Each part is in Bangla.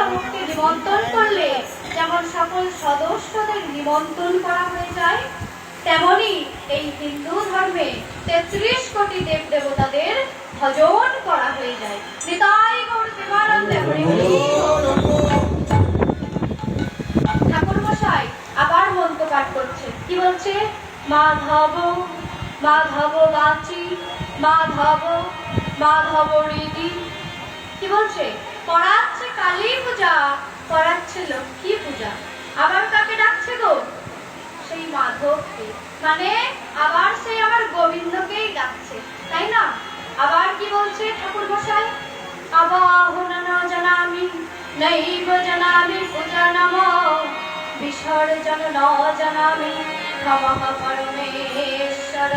মাধবকে নিমন্ত্রণ করলে যেমন সকল সদস্যদের নিমন্ত্রণ করা হয়ে যায়, তেমনি এই হিন্দু ধর্মে 33 কোটি দেব দেবতাদের ভজন করা হয়ে যায়। নিতাই গৌর প্রেমানন্দে হরি বল। ঠাকুর মশাই আবার মন্ত্র পাঠ করছে। কি বলছে? মাধব মাধব বাচি মাধব মাধব রীতি। কি বলছে? পড়াচ্ছে কালী পূজা, পড়াচ্ছে লক্ষ্মী পূজা। আবার কাকে ডাকছে গো? সেই মাধবকে, মানে আবার সেই আমার গোবিন্দকেই ডাকছে, তাই না? আবার কি বলছে ঠাকুর মশাই? আবাহন ন জানামি নৈব জানামি পূজা নম বিসর্জন ন জানামি নমঃ পরমেশ্বর।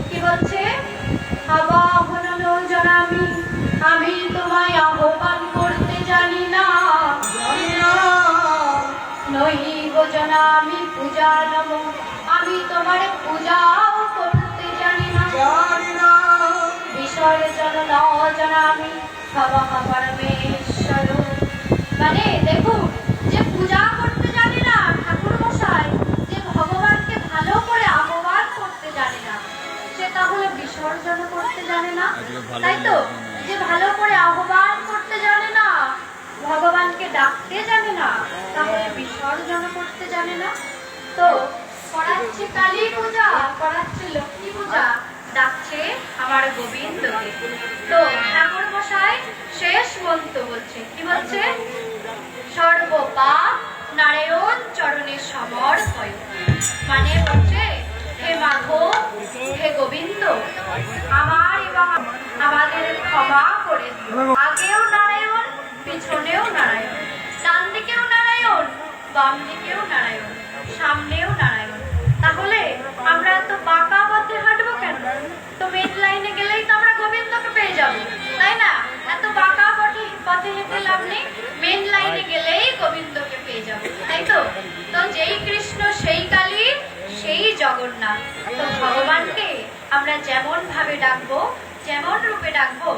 কি বলছে? আবাহন ন জানামি, আমি তোমায় আহ্বান করতে জানি না। নৈব জানামি পূজা নম, আমি তোমার পূজাও করতে জানি না। বিসর্জন ন জানামি নমঃ পরমেশ্বর। মানে দেখুন, যে পূজা করতে জানে না ঠাকুর মশাই, যে ভগবানকে ভালো করে আহ্বান করতে জানে না, সে তাহলে বিসর্জন করতে জানে না, তাই তো? যে ভালো করে আহ্বান করতে জানে না, ভগবানকে ডাকতে জানে না, তাহলে বিসর্জন করতে জানে না। তো করাচ্ছে কালী পূজা, করাচ্ছে লক্ষ্মী পূজা, ডাকছে আমার গোবিন্দকে। তো ঠাকুর মশাই শেষ মন্ত্র বলছে। কি বলছে? সর্বপাপ নারায়ণ চরণে সমর্পয়। মানে হচ্ছে, হে মাধব, হে গোবিন্দ, আমার এবং আমাদের ক্ষমা করে দিও। আগেও নারায়ণ, পিছনেও নারায়ণ, ডান দিকেও নারায়ণ, বাম দিকেও নারায়ণ, সামনেও নারায়ণ। তাহলে আমরা এত বাঁকা পথে হাঁটবো কেন? তো মেন লাইনে গেলেই তো আমরা গোবিন্দকে পেয়ে যাবো, তাই না? এত বাঁকা পথে হেঁটে লাভ নেই, মেন লাইনে গেলেই গোবিন্দকে পেয়ে যাবো, তাই তো? তো যেই কৃষ্ণ সেই কালী সেই জগন্নাথ। তো ভগবানকে আমরা যেমন ভাবে ডাকবো, যেমন রূপে ডাকবো,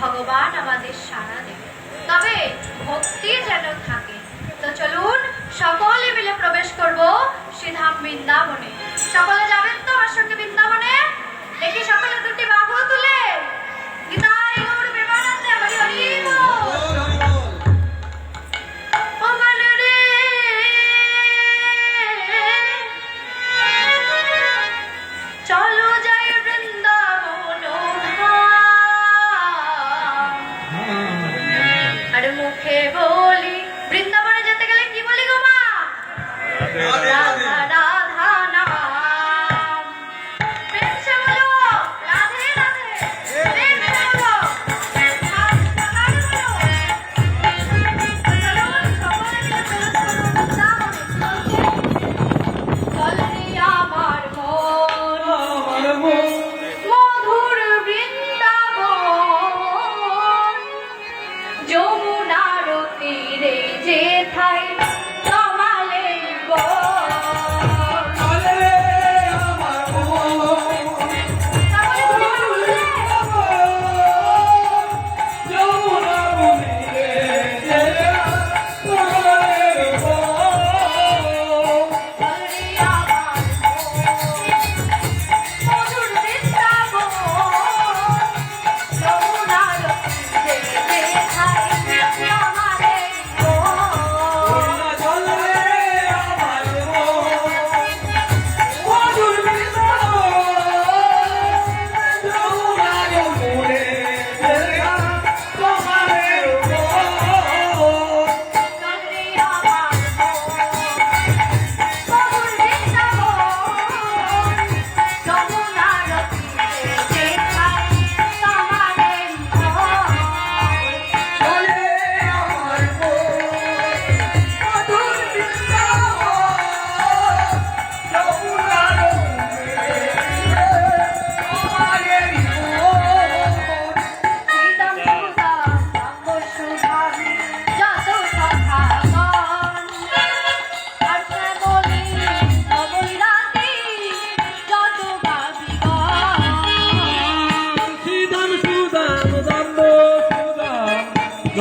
ভগবান আমাদের সাড়া দেবে, তবে ভক্তি যেন থাকে। তো চলুন সকলে মিলে প্রবেশ করব শ্রীধাম বৃন্দাবনে। সকলে যাবেন তো আমার সঙ্গে বৃন্দাবনে? দেখি সকলে দুটি বাহু তুলে নিতাই গৌর প্রেমানন্দে হরি হরি বল। ও মানে রে, চলো যাই বৃন্দাবন আর মুখে বলি। বৃন্দাবনে যেতে গেলে কি বলি গো মা? রাধা রাধা নাম। প্রেম সে বলো রাধে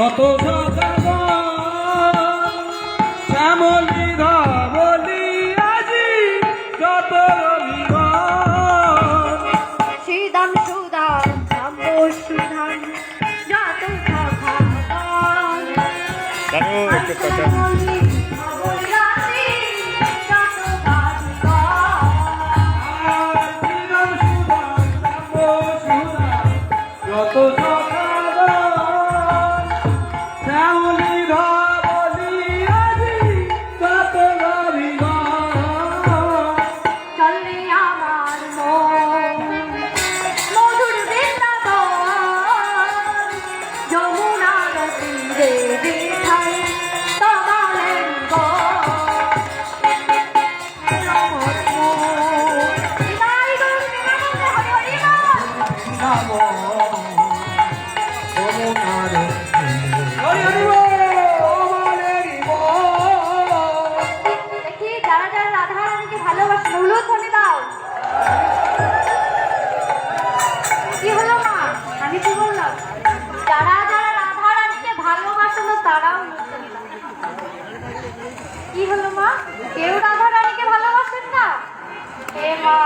যত শ্যামলি ধবলি আজি যত রবিবার শ্রীদাম সুদাম শ্যাম সুধাম যত ভগবান একটু কথা যত শ্যামলি ধবলি আজি যত রবিবার চলে আমার মন মধুর বৃন্দাবন যমুনার তীরে যেথায় তমালের দেখি যারা যারা রাধারানীকে ভালোবাসে হলুদ ধনে দাও। কি হলো মা? আমি কি বললাম? যারা যারা রাধারানীকে ভালোবাসলো তারাও হলুদ ধনে দাও। কি হলো মা? কেউ রাধারানীকে ভালোবাসেন না? হে মা